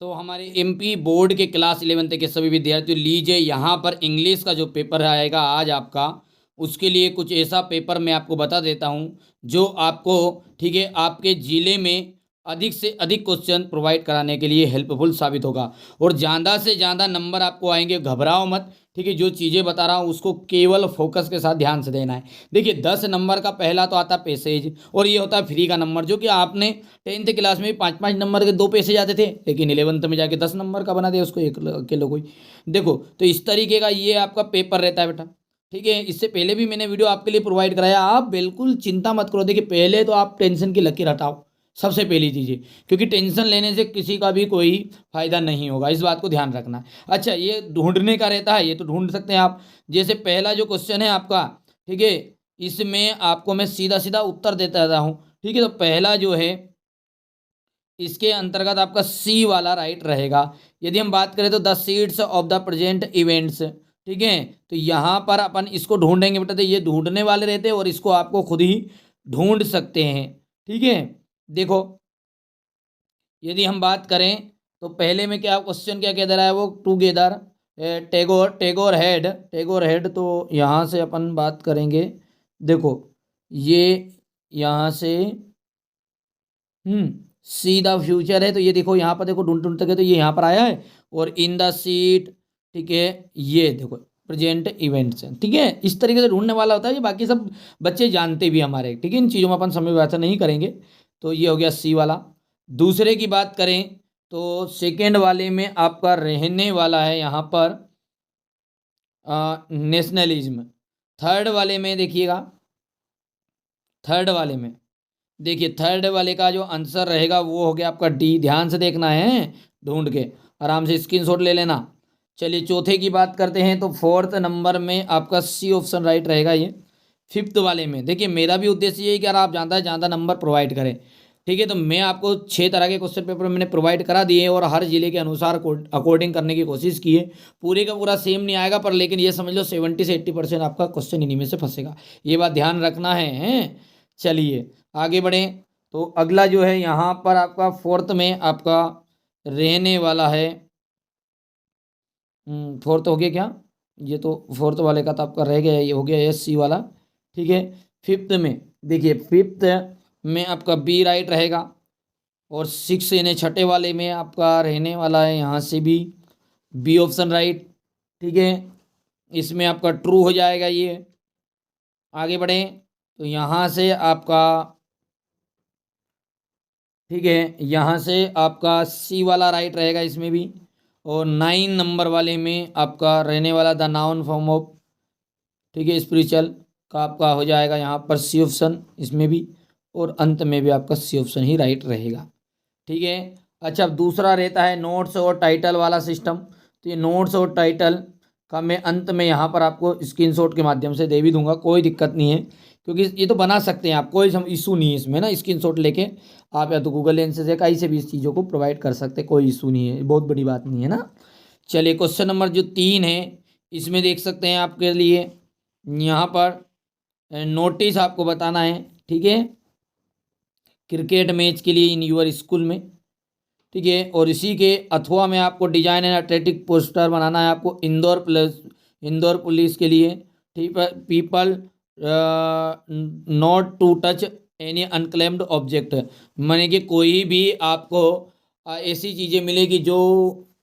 तो हमारे MP board के क्लास 11th के सभी विद्यार्थियों लीजिए, यहाँ पर इंग्लिश का जो पेपर आएगा आज आपका, उसके लिए कुछ ऐसा पेपर मैं आपको बता देता हूँ जो आपको, ठीक है, आपके ज़िले में अधिक से अधिक क्वेश्चन प्रोवाइड कराने के लिए हेल्पफुल साबित होगा और ज़्यादा से ज़्यादा नंबर आपको आएंगे। घबराओ मत, ठीक है। जो चीज़ें बता रहा हूँ उसको केवल फोकस के साथ ध्यान से देना है। देखिए 10 नंबर का पहला तो आता है पैसेज, और ये होता है फ्री का नंबर, जो कि आपने 10th क्लास में 5-5 नंबर के 2 पैसेज आते थे, लेकिन 11th में जाके 10 नंबर का बना दिया उसको एक अकेले कोई। देखो तो इस तरीके का ये आपका पेपर रहता है बेटा, ठीक है। इससे पहले भी मैंने वीडियो आपके लिए प्रोवाइड कराया, आप बिल्कुल चिंता मत करो। देखिए पहले तो आप टेंशन की लकीर हटाओ, सबसे पहली चीज़ है, क्योंकि टेंशन लेने से किसी का भी कोई फायदा नहीं होगा, इस बात को ध्यान रखना है। अच्छा, ये ढूंढने का रहता है, ये तो ढूंढ सकते हैं आप। जैसे पहला जो क्वेश्चन है आपका, ठीक है, इसमें आपको मैं सीधा सीधा उत्तर देता रहता हूँ, ठीक है। तो पहला जो है इसके अंतर्गत आपका सी वाला राइट रहेगा। यदि हम बात करें तो the seeds of the present events, ठीक है। तो यहाँ पर अपन इसको ढूंढेंगे बेटा, तो ये ढूंढने वाले रहते हैं और इसको आपको खुद ही ढूंढ सकते हैं, ठीक है। देखो यदि हम बात करें तो पहले में क्या क्वेश्चन क्या कह दे रहा है, वो टूगेदर टेगोर हेड। तो यहाँ से अपन बात करेंगे। देखो ये यहाँ से सी द फ्यूचर है, तो ये देखो यहाँ पर, देखो ढूंढ ढूंढ तक, तो ये यहाँ पर आया है। और इन द सीट, ठीक है, ये देखो प्रेजेंट इवेंट्स हैं, ठीक है। इस तरीके से ढूंढने वाला होता है, ये बाकी सब बच्चे जानते भी हमारे, ठीक है। इन चीज़ों में अपन समय व्यर्थ नहीं करेंगे। तो ये हो गया सी वाला। दूसरे की बात करें तो सेकेंड वाले में आपका रहने वाला है यहाँ पर नेशनलिज्म। थर्ड वाले में देखिएगा, थर्ड वाले का जो आंसर रहेगा वो हो गया आपका डी। ध्यान से देखना है, ढूंढ के आराम से स्क्रीनशॉट ले लेना। चलिए चौथे की बात करते हैं, तो फोर्थ नंबर में आपका सी ऑप्शन राइट रहेगा। ये फिफ्थ वाले में देखिए, मेरा भी उद्देश्य ये है कि यार आप ज़्यादा से ज़्यादा नंबर प्रोवाइड करें, ठीक है। तो मैं आपको 6 तरह के क्वेश्चन पेपर मैंने प्रोवाइड करा दिए और हर जिले के अनुसार अकॉर्डिंग करने की कोशिश की है। पूरे का पूरा सेम नहीं आएगा, पर लेकिन ये समझ लो 70 से 80% आपका क्वेश्चन इन्हीं में से फंसेगा, ये बात ध्यान रखना है, हैं। चलिए आगे बढ़ें। तो अगला जो है यहाँ पर आपका फोर्थ में आपका रहने वाला है, फोर्थ हो गया क्या, ये तो फोर्थ वाले का तो आपका रह गया, ये हो गया एस सी वाला, ठीक है। फिफ्थ में देखिए, फिफ्थ में आपका बी राइट रहेगा। और सिक्स यानी छठे वाले में आपका रहने वाला है यहाँ से भी बी ऑप्शन राइट, ठीक है। इसमें आपका ट्रू हो जाएगा ये। आगे बढ़ें तो यहाँ से आपका, ठीक है, यहाँ से आपका सी वाला राइट रहेगा इसमें भी। और 9 नंबर वाले में आपका रहने वाला द नाउन फॉर्म ऑफ, ठीक है, स्पिरिचुअल का आपका हो जाएगा यहाँ पर सी ऑप्शन इसमें भी। और अंत में भी आपका सी ऑप्शन ही राइट रहेगा, ठीक है। अच्छा, अब दूसरा रहता है नोट्स और टाइटल वाला सिस्टम। तो ये नोट्स और टाइटल का मैं अंत में यहाँ पर आपको स्क्रीनशॉट के माध्यम से दे भी दूंगा, कोई दिक्कत नहीं है, क्योंकि ये तो बना सकते हैं आप, कोई इशू नहीं है इसमें ना। स्क्रीनशॉट लेके आप या तो गूगल लेंस से कहीं से भी इस चीज़ों को प्रोवाइड कर सकते हैं, कोई इशू नहीं है, बहुत बड़ी बात नहीं है ना। चलिए क्वेश्चन नंबर जो 3 है, इसमें देख सकते हैं आपके लिए यहाँ पर नोटिस आपको बताना है, ठीक है, क्रिकेट मैच के लिए इन यूर स्कूल में, ठीक है। और इसी के अथवा में आपको डिजाइन एंड एथलेटिक पोस्टर बनाना है आपको इंदौर पुलिस के लिए, ठीक है। People not to touch any unclaimed object, माने कि कोई भी आपको ऐसी चीज़ें मिलेगी जो,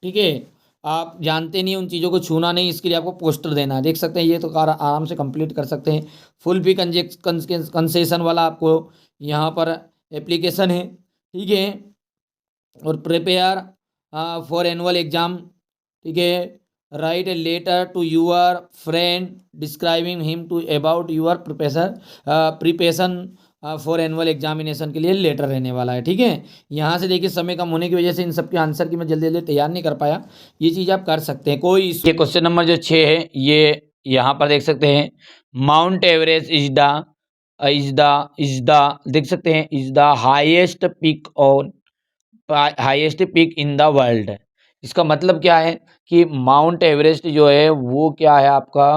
ठीक है, आप जानते नहीं, उन चीज़ों को छूना नहीं, इसके लिए आपको पोस्टर देना है। देख सकते हैं ये तो आराम से कंप्लीट कर सकते हैं। फुल फी कंसेशन वाला आपको यहाँ पर एप्लीकेशन है, ठीक है। और प्रिपेयर फॉर एनुअल एग्जाम, ठीक है। Write a letter to your friend describing him to about your preparation for annual examination के लिए लेटर रहने वाला है, ठीक है। यहाँ से देखिए समय कम होने की वजह से इन सब के आंसर की मैं जल्दी जल्दी तैयार नहीं कर पाया, ये चीज़ आप कर सकते हैं, कोई। ये क्वेश्चन नंबर जो 6 है, ये यहाँ पर देख सकते हैं, माउंट एवरेस्ट इज द देख सकते हैं, is the highest peak in the world. इसका मतलब क्या है कि माउंट एवरेस्ट जो है वो क्या है आपका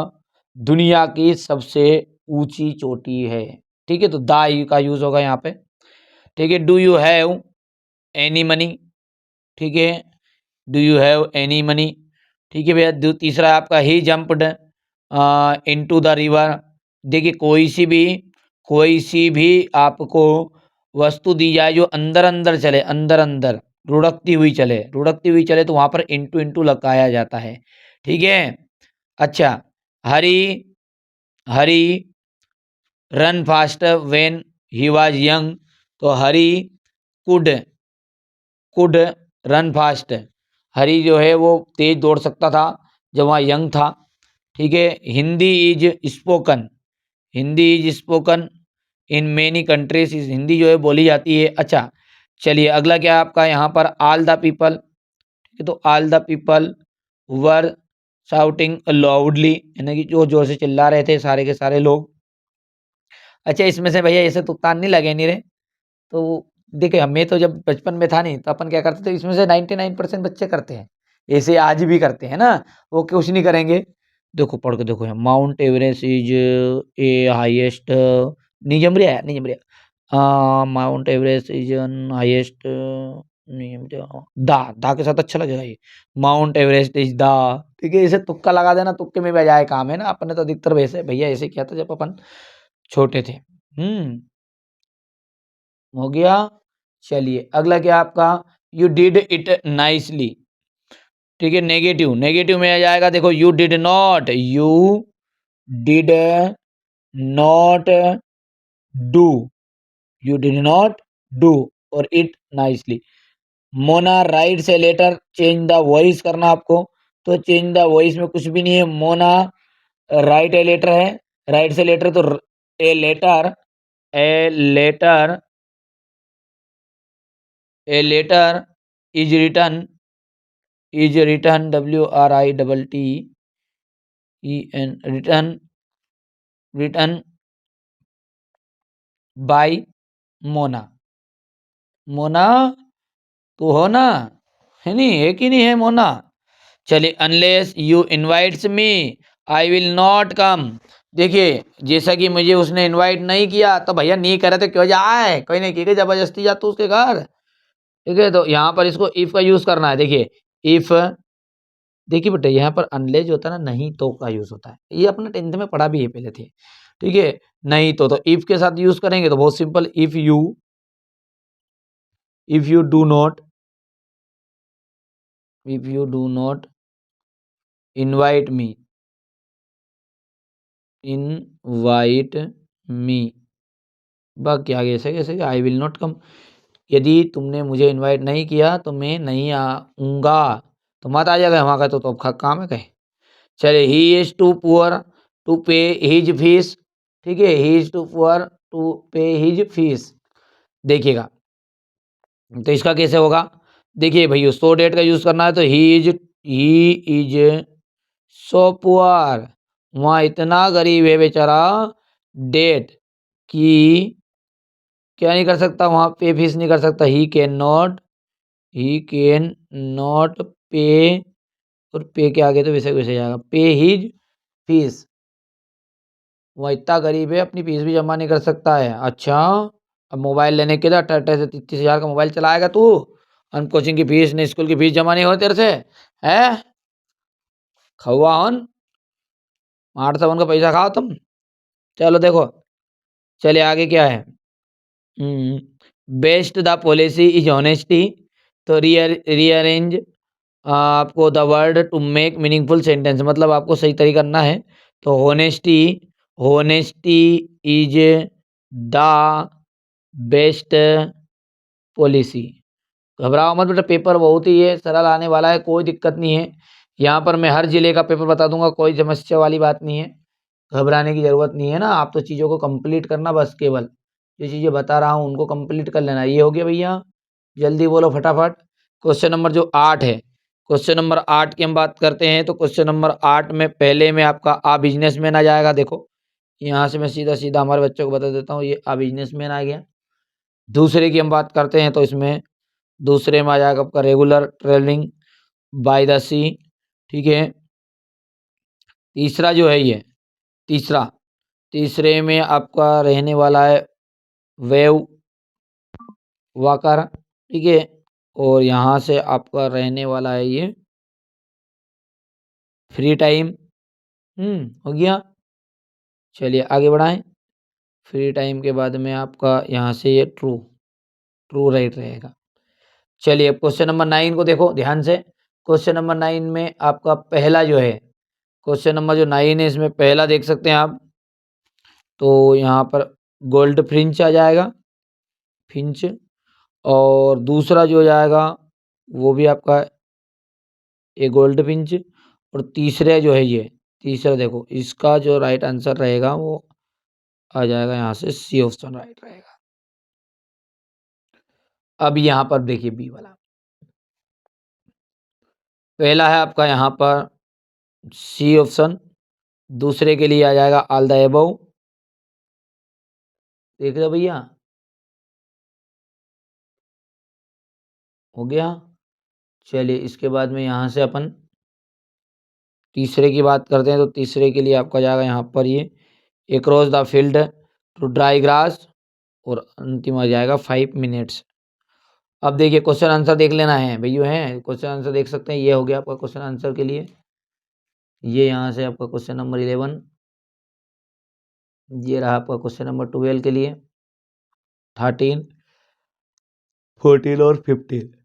दुनिया की सबसे ऊंची चोटी है, ठीक है। तो द का यूज होगा यहाँ पे, ठीक है। Do you have any money, ठीक है। Do you have any money. ठीक है भैया। तीसरा है आपका ही जंप्ड इनटू द रिवर। देखिए कोई सी भी आपको वस्तु दी जाए जो अंदर अंदर चले, अंदर अंदर रुड़कती हुई चले तो वहां पर इनटू इनटू लगाया जाता है। ठीक है। अच्छा, Harry Harry run faster when he was young. तो Harry could could run fast. Harry जो है वो तेज दौड़ सकता था जब वहाँ यंग था। ठीक है। Hindi is spoken in many countries. Hindi जो है बोली जाती है। अच्छा, चलिए अगला क्या है आपका यहाँ पर, ऑल द पीपल। ठीक है, तो all the people were shouting loudly, यानी कि जो जोर से चिल्ला रहे थे सारे के सारे लोग। अच्छा, इसमें से भैया ऐसे तुक्तान नहीं लगे नहीं रे। तो देखिए, हमें तो जब बचपन में था नहीं तो अपन क्या करते थे, इसमें से 99% बच्चे करते हैं, ऐसे आज भी करते हैं ना, वो कुछ नहीं करेंगे। देखो पढ़ के देखो, mount Everest is a highest, नहीं जम रहा है, नहीं जम रहा। माउंट एवरेस्ट इज हाईएस्ट, नहीं जम रहा, दा के साथ अच्छा लगेगा ये। Mount Everest is the. ठीक है, इसे तुक्का लगा देना, तुक्के में बजाय काम है ना, अपने तो अधिकतर वैसे भैया ऐसे किया था जब अपन छोटे थे। हो गया। चलिए अगला क्या आपका, यू डिड इट नाइसली। ठीक है, नेगेटिव में आ जाएगा, देखो you did not do you did not do और इट नाइसली। मोना राइट से लेटर चेंज द वॉइस करना आपको, तो चेंज द वॉइस में कुछ भी नहीं है। मोना राइट ए लेटर है, राइट से लेटर, तो a letter a letter a letter is written written written by Mona. Mona तू हो ना, है नहीं, है कि नहीं है मोना। चलिए, unless you invites me I will not come. देखिए, जैसा कि मुझे उसने इनवाइट नहीं किया तो भैया नहीं करे तो क्यों जाए, कोई नहीं की जबरदस्ती जा तू उसके घर। ठीक है, तो यहाँ पर इसको इफ का यूज करना है। देखिए इफ, देखिए बेटा यहाँ पर अनलेस जो होता है ना, नहीं तो का यूज होता है, ये अपने 10th में पढ़ा भी है पहले थे। ठीक है, नहीं तो इफ के साथ यूज करेंगे तो बहुत simple, if you do not invite me, बाकी आगे ऐसे कैसे, आई विल नॉट कम। यदि तुमने मुझे इनवाइट नहीं किया तो मैं नहीं आऊँगा, तो मत आ जाएगा वहाँ का, तो अब काम है कहे। चलिए, he is too poor to pay his fees. ठीक है, he is too poor to pay his fees. देखिएगा, तो इसका कैसे होगा, देखिए भैया सो डेट का यूज करना है, तो ही इज सो पुअर, वहाँ इतना गरीब है बेचारा, डेट की क्या नहीं कर सकता, वहाँ पे फीस नहीं कर सकता। ही कैन नॉट पे, और पे के आगे तो वैसे वैसे जाएगा, पे हिज फीस। वह इतना गरीब है अपनी फीस भी जमा नहीं कर सकता है। अच्छा, अब मोबाइल लेने के लिए 28 से 33 हज़ार का मोबाइल चलाएगा तू, हम कोचिंग की फीस नहीं, स्कूल की फीस जमा नहीं हो तेरे से, है खवा हन, 8 सावन का पैसा खाओ तुम। चलो देखो, चलिए आगे क्या है, best the policy is honesty. तो रीअरेंज आपको the word to make meaningful sentence, मतलब आपको सही तरीका करना है। तो honesty is the best policy. घबराओ मत बेटा, पेपर बहुत ही है सरल आने वाला है, कोई दिक्कत नहीं है। यहाँ पर मैं हर जिले का पेपर बता दूंगा, कोई समस्या वाली बात नहीं है, घबराने की ज़रूरत नहीं है ना। आप तो चीज़ों को कंप्लीट करना बस, केवल जो चीज़ें बता रहा हूँ उनको कंप्लीट कर लेना। ये हो गया भैया, जल्दी बोलो फटाफट। क्वेश्चन नंबर जो 8 है, क्वेश्चन नंबर 8 की हम बात करते हैं। तो क्वेश्चन नंबर 8 में पहले में आपका आ बिजनेसमैन आ जाएगा। देखो यहाँ से मैं सीधा सीधा हमारे बच्चों को बता देता हूँ, ये आ बिजनेसमैन आ गया। दूसरे की हम बात करते हैं तो इसमें दूसरे में आ जाएगा आपका रेगुलर ट्रेवलिंग बाय द सी। ठीक है, तीसरा जो है ये, तीसरे में आपका रहने वाला है वेव वाकर। ठीक है, और यहाँ से आपका रहने वाला है ये फ्री टाइम। हो गया। चलिए आगे बढ़ाएं। फ्री टाइम के बाद में आपका यहाँ से ये ट्रू ट्रू राइट रहेगा। चलिए अब क्वेश्चन नंबर 9 को देखो ध्यान से। क्वेश्चन नंबर 9 में आपका पहला जो है, क्वेश्चन नंबर जो 9 है इसमें पहला देख सकते हैं आप, तो यहाँ पर गोल्ड फ्रिंच आ जाएगा, फिंच। और दूसरा जो जाएगा वो भी आपका ये गोल्ड फिंच। और तीसरा जो है ये, तीसरा देखो इसका जो राइट आंसर रहेगा वो आ जाएगा यहाँ से सी ऑप्शन राइट रहेगा। अब यहाँ पर देखिए बी वाला, पहला है आपका यहाँ पर सी ऑप्शन, दूसरे के लिए आ जाएगा ऑल द अबव। देख रहे हो भैया, हो गया। चलिए इसके बाद में यहाँ से अपन तीसरे की बात करते हैं, तो तीसरे के लिए आपका जाएगा यहाँ पर ये across the field to dry grass. और अंतिम आ जाएगा 5 मिनट्स। अब देखिए क्वेश्चन आंसर देख लेना है भैया, है क्वेश्चन आंसर देख सकते हैं। ये हो गया आपका क्वेश्चन आंसर के लिए। ये यहाँ से आपका क्वेश्चन नंबर 11, ये रहा आपका क्वेश्चन नंबर 12 के लिए, 13, 14 और 15।